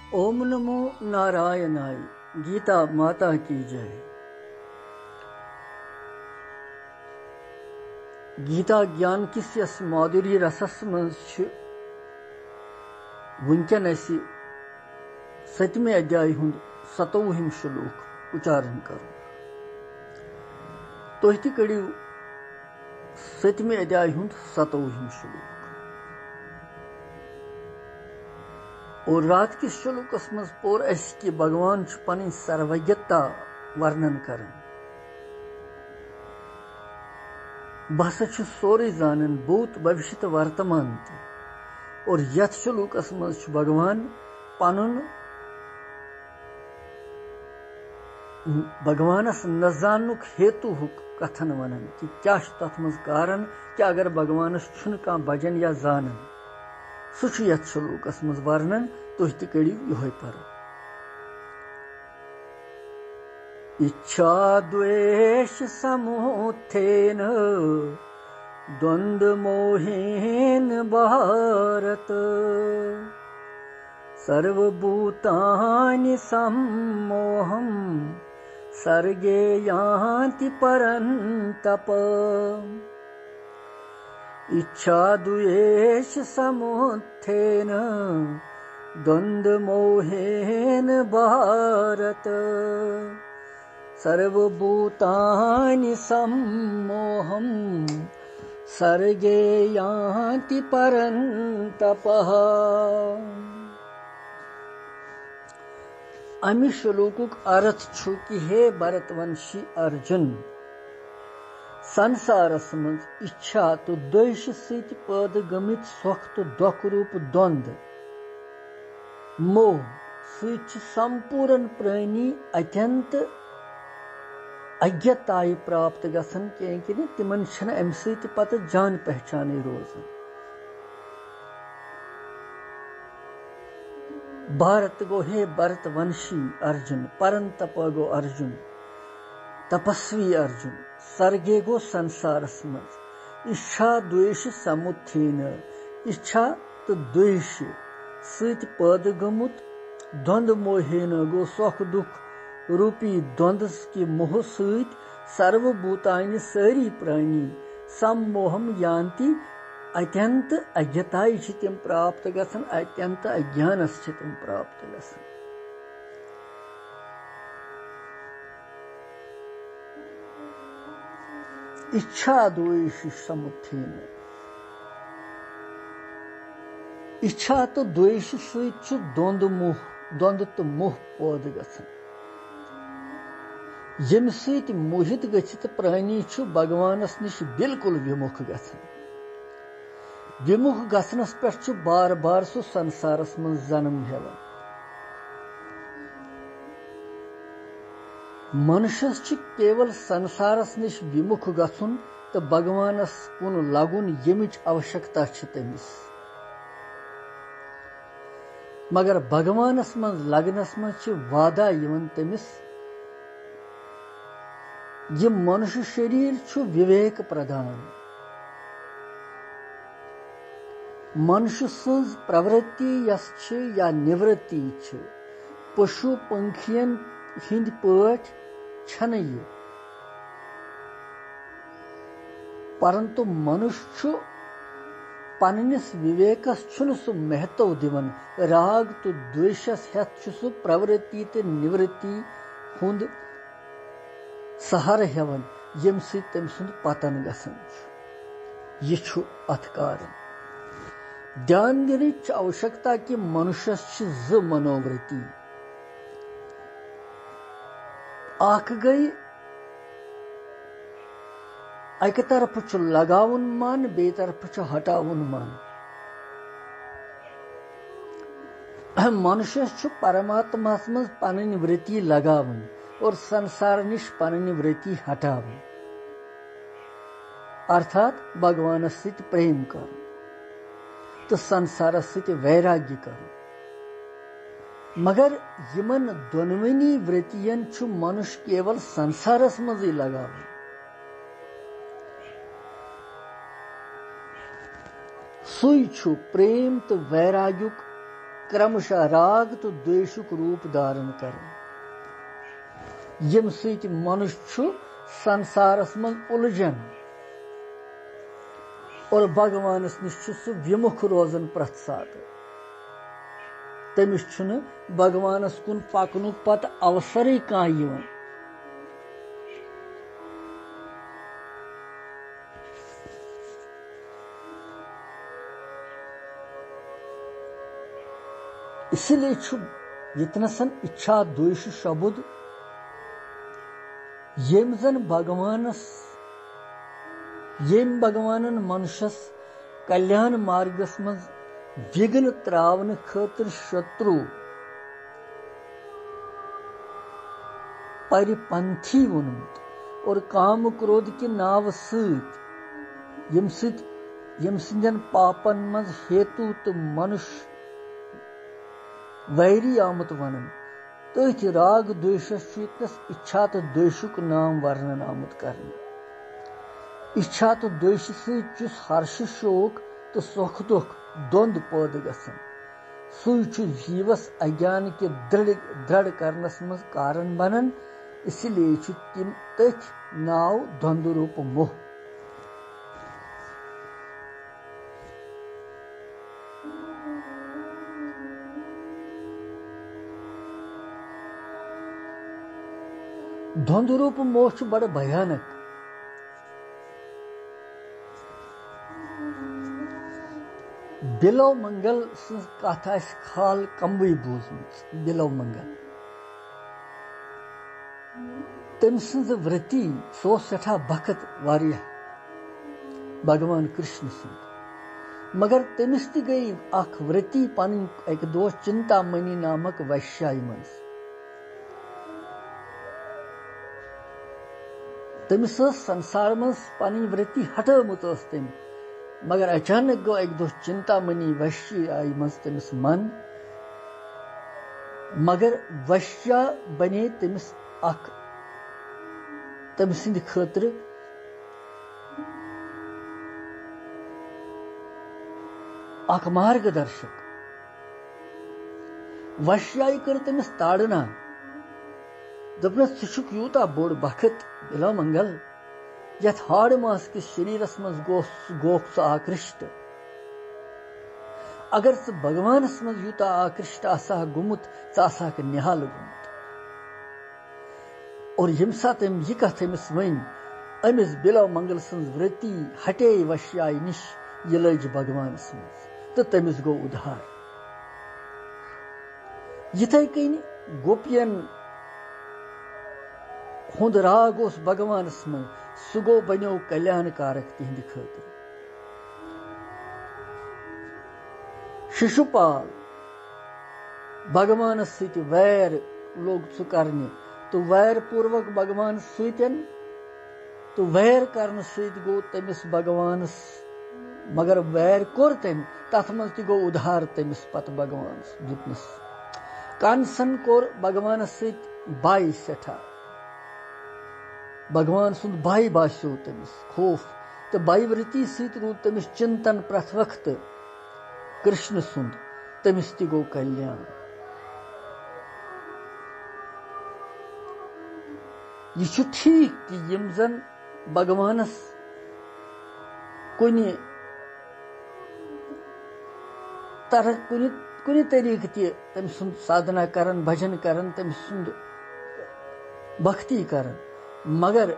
ओम नमो नारायणाय। गीता माता की जय। गीता ज्ञान किस यस माधुरी रसस मज वुनकन सतमे अध्याय हुंद 27 श्लोक उच्चारण कर। तुह ति करियो सतमे अध्याय हुंद 27 श्लोक। और रात किस श्लोकस मज पोर कि भगवान पन सर्वज्ञता वर्णन कर। बहसा सोरे जानन भूत भविष्य वर्तमान ते। और यथ श्लोकस मज भगवान पनुन भगवानस न जाननुक हेतु कथन वनन कि क्या तथ मज कारण कि अगर भगवानस छुन का भजन या जानन सह यथ श्लोकस मज वर्णन। तुह ति करियो योहे पर। इच्छा द्वेष समूथेन द्वंद्व मोहेन भारत सर्वभूतानि सम्मोहं सर्गे यान्ति परन्तप। इच्छा द्वेष समुत्थेन द्वंद्व मोहेन भारत सर्वभूतानि सम्मोहं सर्गे यान्ति परन्तपः। अमि श्लोकुक अर्थ छु कि हे भरतवंशी अर्जुन, संसारस मज इच्छा तो द्वेष सहित पैदा गमित सुख तो दुख रूप द्वंद्व मोह सहित संपूर्ण प्राणी अत्यंत अज्ञताय प्राप्त गसन कि तिमन छन अमि सहित पत जान पहचान रोजन। भारत गो हे भरतवंशी अर्जुन, परंतप गो अर्जुन, तपस्वी अर्जुन, सर्गे गो संसारस मज इच्छा द्वेष समुत्थेन। इच्छा तो द्वेष सहित पैदा गमुत द्वंद्व मोहेन गो सुख दुख रूपी द्वंद्व की मोह सहित सर्वभूतानि सारी प्राणी सम्मोहम यान्ति अत्यंत अज्ञताय तिम प्राप्त गसन, अत्यंत अज्ञानस तिम प्राप्त गसन। इच्छा द्वेष समुत्थेन। इच्छा तो द्वेष सहित द्वंद्व तो मोह पैदा गसन। यम सहित मोहित गछित प्राणी भगवानस निश बिल्कुल विमुख गसन। विमुख गसनस पे बार बार सो संसारस मज जन्म हेवन। मनुष्यस केवल संसारस निश विमुख गसुन तो भगवानस कुन लगुन यमिच आवश्यकता तमिस। मगर भगवानस मज लगनस मज वादा यमन तमिस। यह मनुष्य शरीर विवेक प्रधान। मनुष्य सज प्रवृत्ति यस या निवृत्ति पशु पंखियन हिंद पट छन ये, परंतु मनुष्य पन्निस विवेकस छुन सु महत्व दिवन। राग तो द्वेषस हेत सु प्रवृत्ति ते निवृत्ति हुंद सहार हेवन यम सि तम सुंद पतन गसन। यह अथ कारण ध्यान देने आवश्यकता कि मनुष्य ज मनोवृत्ति। आख गई अक तरफ लगावन मन, बे तरफ हटावन मन। मनुष्य परमात्मा मज पन वृत्ति लगावन और संसार निश पन वृत्ति हटावन, अर्थात भगवान सहित प्रेम कर तो संसार सहित वैराग्य कर। मगर यमन दोनवनी वृत्तियन मनुष्य केवल संसारस मज लगावन। सुई प्रेम तो वैराग्युक क्रमशः राग तो द्वेषुक रूप धारण करें यम सहित मनुष्य संसारस मं उलझन और भगवानस निश विमुख रोजन प्रथ सात तमिस भगवानस कुन पकनुक पत अवसर कह इसलिए यतनसन इच्छा द्वेष शबुद येम जन भगवानन मनुष्यस कल्याण मार्गस मज विघ्न त्रावन खतर शत्रु परिपंथी वोनमुत और काम क्रोध के नाव यम सिंदन पापन मज हेतु तो मनुष्य वैरी आमुत वनन तथ राग द्वेषस इच्छा तो द्वेषुक नाम वर्णन आमुत करने इच्छा तो द्वेष सुस हर्ष शोक तो सुख दुख द्वंद पद गसन सु जीवस अज्ञान के दृढ़ करनस मज कारण बनन इसलिए तिम तथ नाव द्वंद रूप मोह द्वंद रूप मोह बड़ भयानक बिलो मंगल कथ खाल कम्बई बूजमत बिलो मंगल तम सज व्रति सो सठा भक्त वारिया भगवान कृष्ण सद मगर तमिस ति गई अख व्रति पन एक दो चिंतामणि नामक वैश्याय मज तमिस संसार मज पन व्रति हटमुत तम मगर अचानक गो एक दो चिंतामणि वैश्य आई मज तमिस मन मगर वैश्या बने तमिस अख तम सिंद खतर अख मार्गदर्शक वैश्याय कर तमिस ताड़ना दपनस सुक यूता बोड़ बखत बिलो मंगल यथ हाड़ मास किस शरीरस मज गोख सह आकृष्ट अगर स भगवानस मज यूता आकृष्ट आसा गुमुत चा निहाल गुमुत और यम सात यह कथ अमिस वन अमिस बिलो मंगल सन्ज व्रति हटे वश्याय निश यह लज भगवानस मज तो तमिस गो उधार यिथे कन गोपियन हुंद राग उस भगवानस मज सह गो बनो कल्याण कारक तिहंद खतर शिशुपाल भगवान सत वैर लोग सह करने तो वैर पूर्वक भगवान सतन तो वैर करने सत गो तमिस भगवानस मगर वैर कोर तम तथ मज गो उधार तमिस पत भगवान दितनस कंसन कोर भगवान सत बाई सठा भगवान सुंद बाई बास्यो तमिस खौफ तो बाई वृत्ति सत रूद तमिस चिंतन प्रथ वक्त कृष्ण सुंद तमिस ति गो कल्याण यह ठीक कि यम जन भगवानस कुनि तरह कुनि तरीक ति तम सुंद साधना करन भजन करन तम सुंद भक्ति करन मगर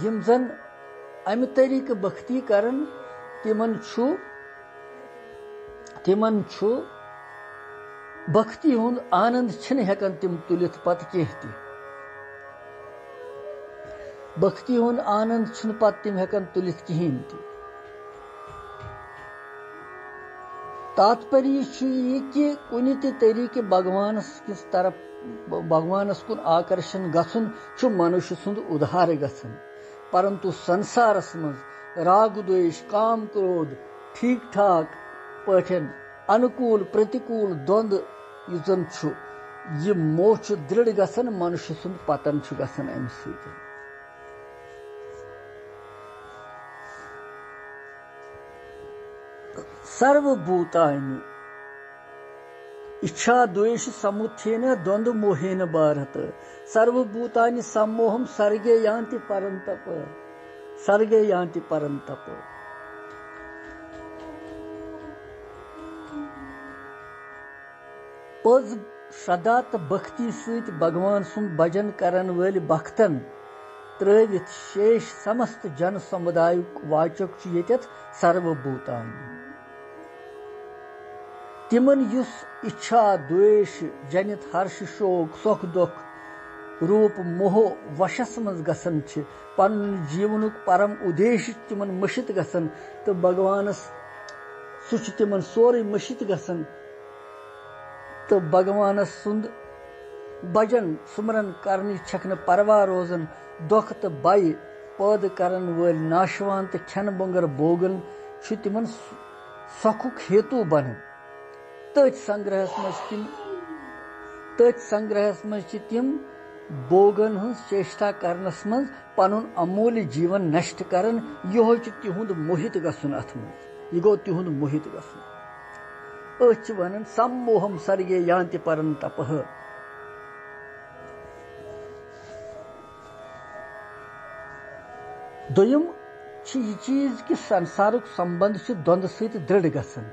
यम जन अमि तरीक भक्ति करन तिमन छु भक्ति हुंद आनंद छिन हेकन तिम तुलित पत केह ति भक्ति हुंद आनंद छिन पत तिम हेकन तुलित कहीं ति तात्पर्य यह कि कुनि ते तरीके भगवानस किस तरफ भगवानस कुन आकर्षण गछुन छु मनुष्य सुंद उधार गछन परंतु संसारस मज राग द्वेष काम क्रोध ठीक ठाक पठन अनुकूल प्रतिकूल द्वंद युजन छु यह मोह छु दृढ़ गछन मनुष्य सुंद पतन छु गछन अमि सत सर्वभूतानि इच्छा द्वेष समुत्थेन द्वंद्व मोहेन भारत सर्वभूतानि सम्मोहम सर्गे यान्ति परन्तप सर्गे यान्ति परन्तप। पज श्रद्धा तो भक्ति सहित भगवान सुंद भजन करन वल भक्तन त्रवित शेष समस्त जन समुदाय वाचक येत सर्वभूतानि तिमन युस इच्छा द्वेष जनित हर्ष शोक सुख दुख रूप मोह वशस मज गसन पन जीवनुक परम उद्देश्य तिमन मशित गसन तो भगवानस सुच तिमन सोरे मशित गसन तो भगवानस सुंद भजन सुमरन करनी छकन परवा रोजन दुख तो बाय पद करन वल नाशवान तो खन बंगर बोगन तिमन सखुक हेतु बन तथ संग्रहस मज तिम बोगन हज चेष्टा करनस मज पनुन अमूल्य जीवन नष्ट करन यो तिहुंद मोहित गसुन अथ मज यह गो तिहुंद मोहित गसुन वन सम्मोहम सर्गे यान्ति परन्तपः। दोयम यह चीज कि संसारुक संबंध द्वंद्व सहित दृढ़ गसन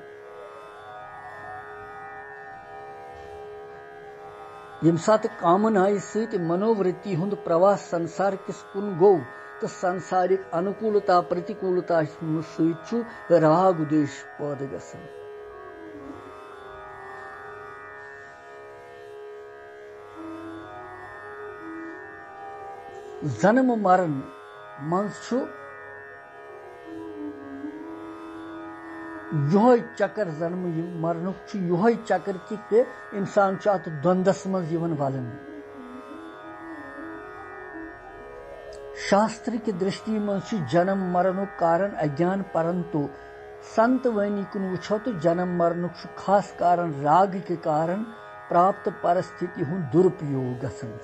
यम सात कामन आय सहित मनोवृत्ति हुंद प्रवास संसार किस कुन गो तो संसारिक अनुकूलता प्रतिकूलता सहित राग द्वेष पद गसन। जन्म मरण मज यह चक्कर जन्म मरणुक यह चक्कर कि इंसान अत द्वंद्वस मज वलन। शास्त्र की दृष्टि मज जन्म मरणुक कारण अज्ञान परंतु संत वाणी कुन वुछो तो जन्म मरणुक खास कारण राग के कारण प्राप्त परिस्थिति हुं दुरुपयोग गसन।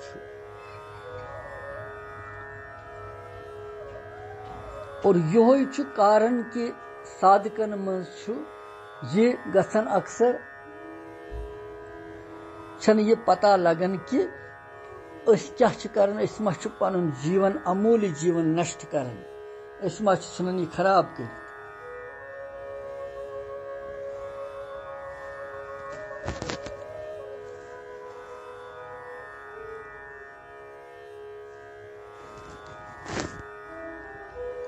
और यह कारण कि साधकन मज ये गसन अक्सर छन ये पता लगन कि क्या करन मा पनुन जीवन अमूल्य जीवन नष्ट करन मा छन ये खराब कर।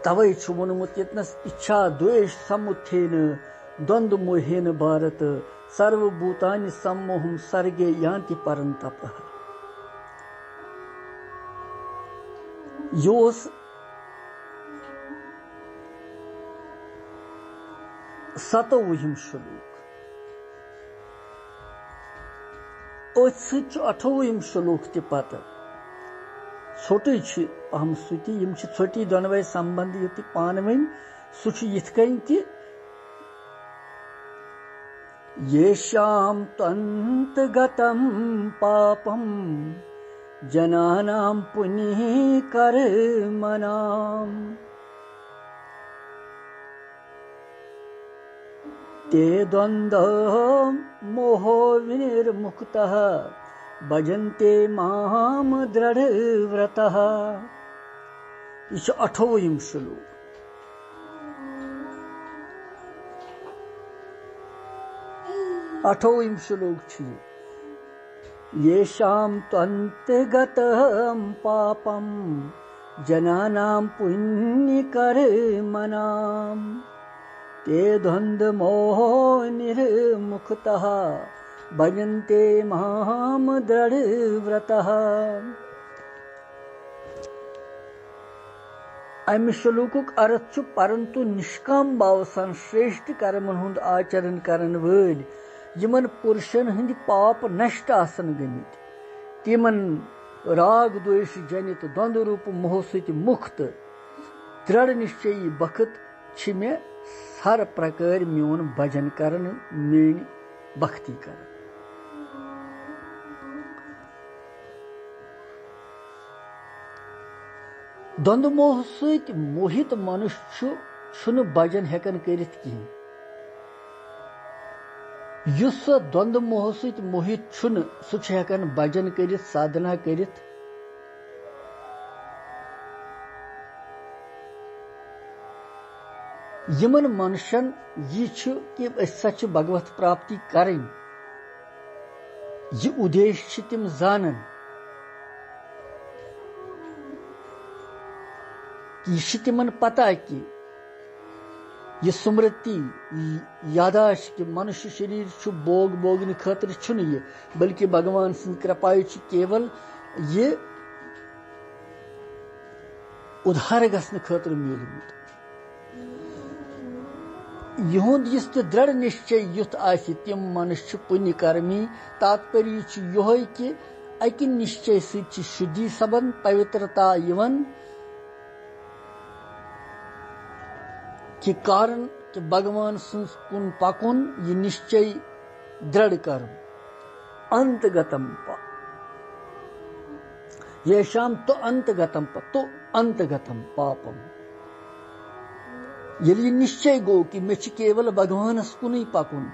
तवै वोनमुत यतनस इच्छा द्वेष समुत्थेन द्वंद्व मोहेन भारत सर्वभूतानि सम्मोहम सर्गे यान्ति परन्तपः। योस 27 श्लोक अथ 28 श्लोक ते पता छोटे अहम सुति यम छोटी दोनवे संबंध युति पानवन सुच यिथकन कि येषां त्वन्तगतं पापं जनानां पुण्य कर्मणां ते द्वन्द्व मोहो विनिर्मुक्तः भजन्ते माम दृढ़ व्रतः। यह 28 श्लोक। अठोइम श्लोक येषां त्वन्तगतं पापं जनानां पुण्यकर्मणां ते द्वन्द्वमोहो निर्मुक्तः भजन्ते मां दृढ़व्रतः। अमि श्लोकुक अर्थ परंतु निष्काम भाव सन श्रेष्ठ कर्मन हुंद आचरण करन वल यमन पुरुषन हंद पाप नष्ट आसन गमित तिमन राग द्वेष जनित द्वंद्व रूप मोह सहित मुक्त दृढ़ निश्चयी बखत मे हर प्रकार म्योन भजन करन मेन भक्ति कर। द्वंद्व मोह सहित मोहित मनुष्य छुन भजन हेकन करित कहीं युस सो द्वंद मोह सत मोहित छुन सु छ हेकन भजन करित साधना करित यमन मनुष्यन यह छु कि असा छु भगवत प्राप्ति करन यह उद्देश्य छु तिम जानन यह तिमन पता कि यह स्मृति यादाश्त कि मनुष्य शरीर छु बोग बोगन खतर छुन यह बल्कि भगवान सिंह कृपायु छु केवल यह उधार गसन खतर मिलमुत युंद इस दृढ़ निश्चय युत आसि तिम मनुष्य पुण्य कर्मी तात्पर्य छु यह कि अकि निश्चय सि शुद्धि सबन पवित्रता यवन कि कारण कि भगवान कुन पकुन यह निश्चय दृढ़ कर्म अंतगतम येषाम तो अंतगतम पापम यदि निश्चय गो कि मे केवल भगवान कुन पकुन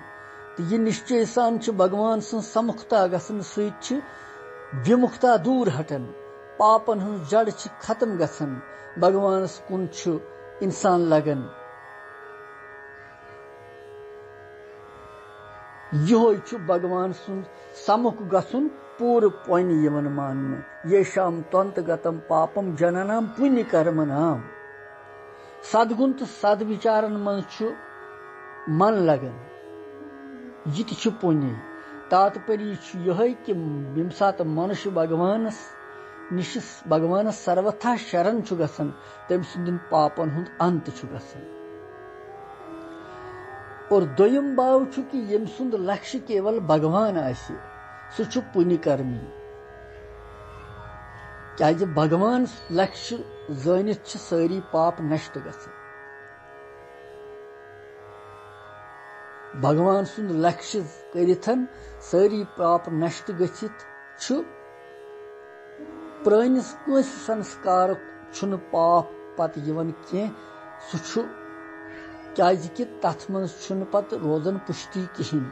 तो यह निश्चय सान भगवान समुखता गसन सत विमुखता दूर हटन पापन हज जड़ खत्म गसन भगवान कुन इंसान लगन यह भगवान समुख गसन पूर पुण्य यमन मानने येषाम त्वंतगतम पापम जननाम पुण्य कर्मनाम सदगुण तो सदविचारन मन मन लगन यह पुण्य तात्पर्य यह कि यम सात मनुष्य भगवान सर्वथा शरण गसन तम सुंदन पापन हुंद अंत गसन और दोयम भाव कि यम सुंद लक्ष्य केवल भगवान आसि सु पुण्य कर्मी क्या भगवान लक्ष्य जानित सारी पाप नष्ट गसन भगवान सुंद लक्ष्य करिथन सारी पाप नष्ट गछित प्रानिस कस संस्कार छुन पाप पत यवन के सु क्या तथ मन पत रोजन पुष्टि कहें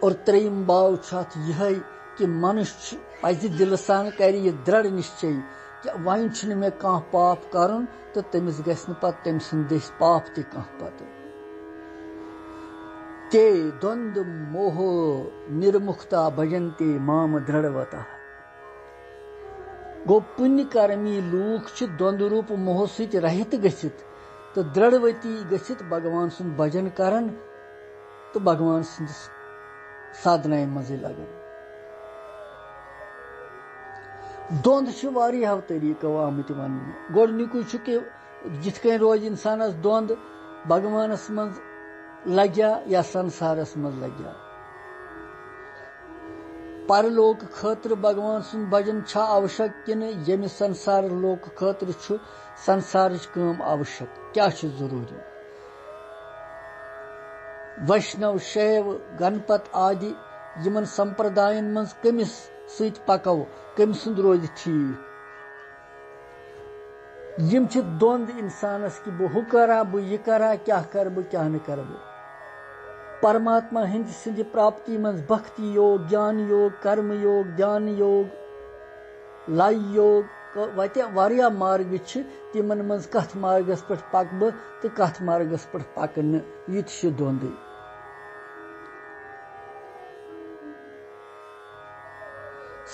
और त्रेयम भाव यह कि मनुष्य पज दिल सान कर दृढ़ निश्चय कि वन मे कह पाप कर तो तमिस गम तम सस पाप तह पत ते द्वंद मोह निर्मुखता भजन्ते माम दृढ़वता गो पुण्य कर्मी लूक द्वंद रूप मोह सत रहित गसित तो दृढ़वती गसित भगवान सुन भजन करन तो भगवान सस साधना मज लगन द्वंद वारियाव तरीको आमत वन गोडनिकु कि जिथ कन रोज इंसानस द्वंद भगवानस मज लग्या या संसारस मज लग्या परलोक खतर भगवान सुन भजन छा आवश्यक किन यमि संसार लोक खतर संसार काम आवश्यक क्या जरूरी वैष्णव शैव गणपत आदि यमन संप्रदायन मज कमिस सत पको कम सुंद रोज ठीक यम द्वंद इंसानस कि बह करा बह यह करा क्या कर बह क्या न कर परमात्मा हिंद सिंध प्राप्ति मज भक्ति योग ज्ञान योग कर्म योग ध्यान योग लय योग वत वारिया मार्ग तिमन मज कथ मार्गस पे पक बह तो कथ मार्गस पे पक न यह द्वंद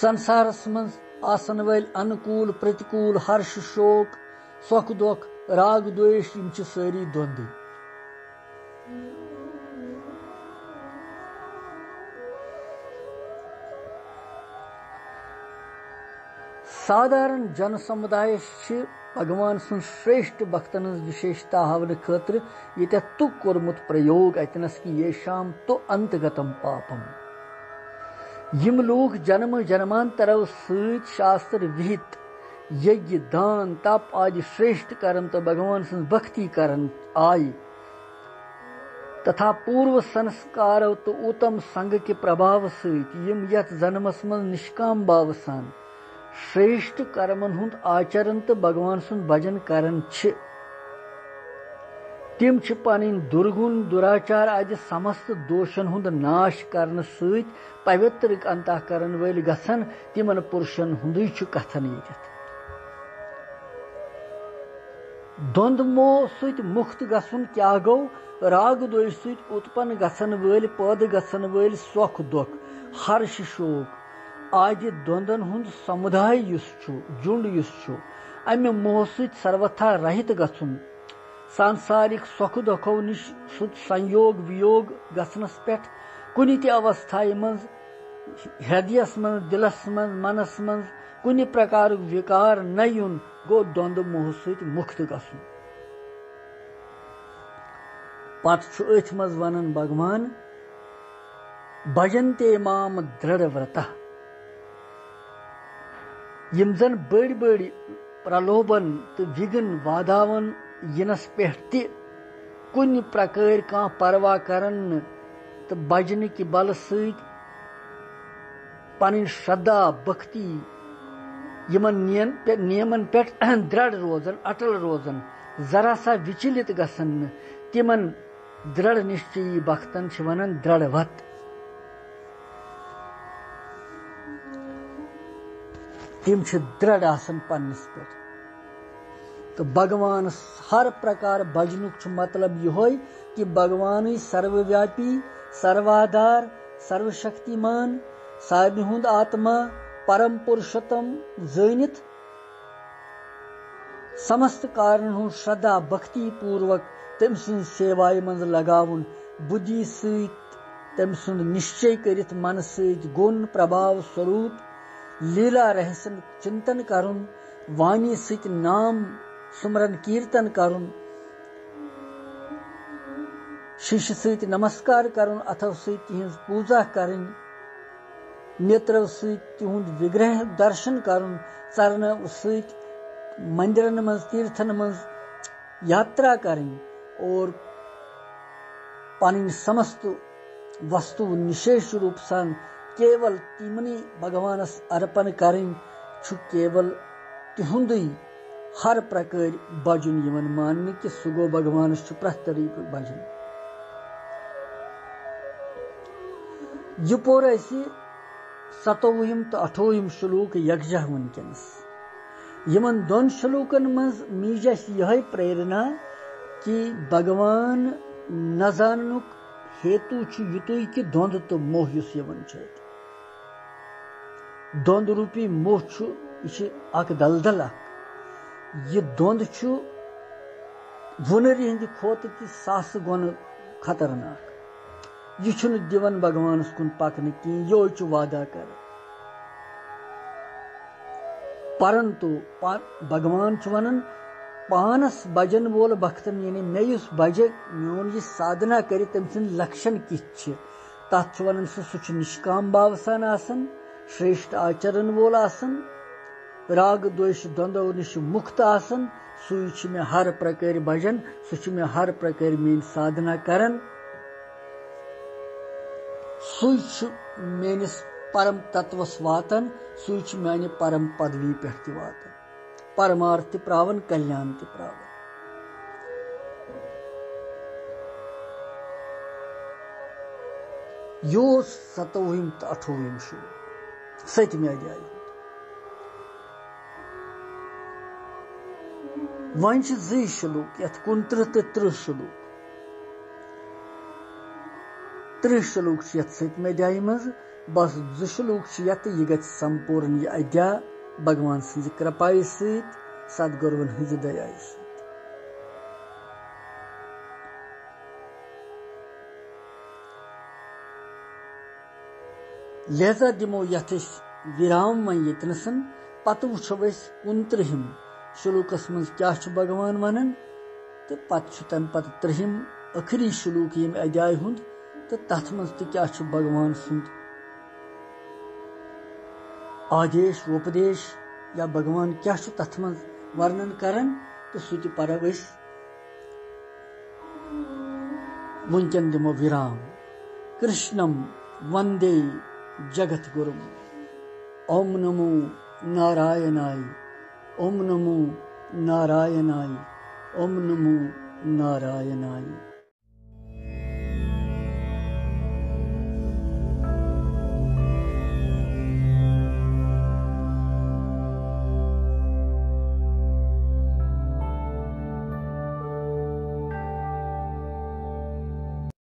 संसारस मज आसन वाल अनुकूल प्रतिकूल हर्ष शोक सुख दुख राग द्वेष यम सारी द्वंद साधारण जन समुदाय भगवान सुन श्रेष्ठ भक्तन विशेषता हावन खतर ये तु कोर्मुत प्रयोग अतनस कि येषाम तो अंतगतम पापम यम लोग जन्म जन्मांतरव सत शास्त्र विहित यज्ञ दान तप आदि श्रेष्ठ कर्म तो भगवान सुन भक्ति करन आय तथा पूर्व संस्कार तो उत्तम संग के प्रभाव सत यम यथ जन्मस मज निष्काम भाव सान श्रेष्ठ कर्मन हुंद आचरण तो भगवान सुन भजन करन तिम पन दुर्गुण दुराचार आदि समस्त दोषन हुंद नाश करने सहित पवित्र अंतःकरण वल गसन तिमन पुरुषन हुंदुय कथन यत द्वंद मोह सहित मुक्त गसन क्या गो राग द्वेष सहित उत्पन्न गसन वल पैद गसन वल सोख दुख हर्ष शोक आदि द्वंदन हुंद समुदाय जुंड अम्य मोह सहित सर्वथा रहित गसन सांसारिक सुख दुखो निश संयोग वियोग गसनस पे कुनि ति अवस्था मज हृदयस मज दिलस मज मनस मज कुनि प्रकार विकार न युन गो द्वंद मोह सहित मुक्त गसन पत अथ मज वनन भगवान भजन्ते माम दृढ़ व्रता यम जन बड़ बड़ प्रलोभन तो विघ्न वाधावन यिनस पे कुन प्रकार कह परवाह करन तो बजन कि बल सहित पन श्रद्धा भक्ति यमन नियमन पे दृढ़ रोजन अटल रोजन जरा सा विचलित गसन तिमन दृढ़ निश्चयी भक्तन वनन दृढ़वत तिम दृढ़ आसन पन्नस पे तो भगवान हर प्रकार भजनुक मतलब यह कि भगवान सर्वव्यापी सर्वाधार सर्वशक्तिमान सारे हुंद आत्मा परम पुरुषोत्तम जानित समस्त कारण हुंद श्रद्धा भक्ति पूर्वक तम सुंद सेवाय मज लगावन बुद्धि सहित तम सुंद निश्चय करित मन सहित गुण प्रभाव स्वरूप लीला रहस्य चिंतन करुन वाणी सहित नाम सुमरन कीर्तन करुन शिष्य सहित नमस्कार करुन अथव सहित तिहंज पूजा करन नेत्र सहित तिहुंद विग्रह दर्शन करुन चरण सहित मंदिरन मज तीर्थन मज यात्रा करन और पन समस्त वस्तु निशेष रूप सन केवल तिमनी भगवानस अर्पण करन केवल तिहुंदुई हर प्रकार भजन यमन मानने कि सह गो भगवान प्रथ तरीक भजन यह पोर 27 तो 28 श्लोक यकजा वनकस यमन दोन श्लोकन मज मीज यह प्रेरणा कि भगवान न जाननुक हेतु युतु कि द्वंद तो मोह यमन द्वंद रूपी मोह यह दलदल यह द्वंद वुनर हंद खोत सास गुन खतरनाक यह दिवन भगवान कुन पकन कह यो वादा कर परंतु भगवान वनन पानस भजन वोल भक्तन यानी मे बजे मोन यह साधना कर तम सद लक्षण किछ तथ वनन सह निष्काम भाव सान आसन श्रेष्ठ आचरण वोल आसन राग द्वेष द्वंद्व निश मुक्त आसन सु मे हर प्रकार भजन सु मे हर प्रकार मेन साधना करन सु मेनिस परम तत्वस वातन सु माने परम पदवी पे वातन परमार्थ प्रावन कल्याण ते प्रावन यो 27 तो 28 श्लोक 7वें अध्याय वन 2 श्लोक यथ 29 तो 30 श्लोक 30 श्लोक यथ 7वें अध्याय मज बस 2 श्लोक यथ यह ग संपूर्ण यह अध्याय भगवान सज कृपाय सहित सदगुरुवन हज दया लिहाजा दिमो यथ विराम वन यतनसन पत वुछो 29 श्लोकस मज क्या भगवान वनन तो पत तम पत 3 आखिरी श्लोक यम अध्याय हुंद तो तथ मज क्या भगवान सुंद आदेश उपदेश या भगवान क्या तथ मज वर्णन करन तो सह पर वुनकन दिमो विराम कृष्णम वंदे जगत गुरुम ओम नमो नारायणाय ओम नमो नारायणाय ओम नमो नारायणाय।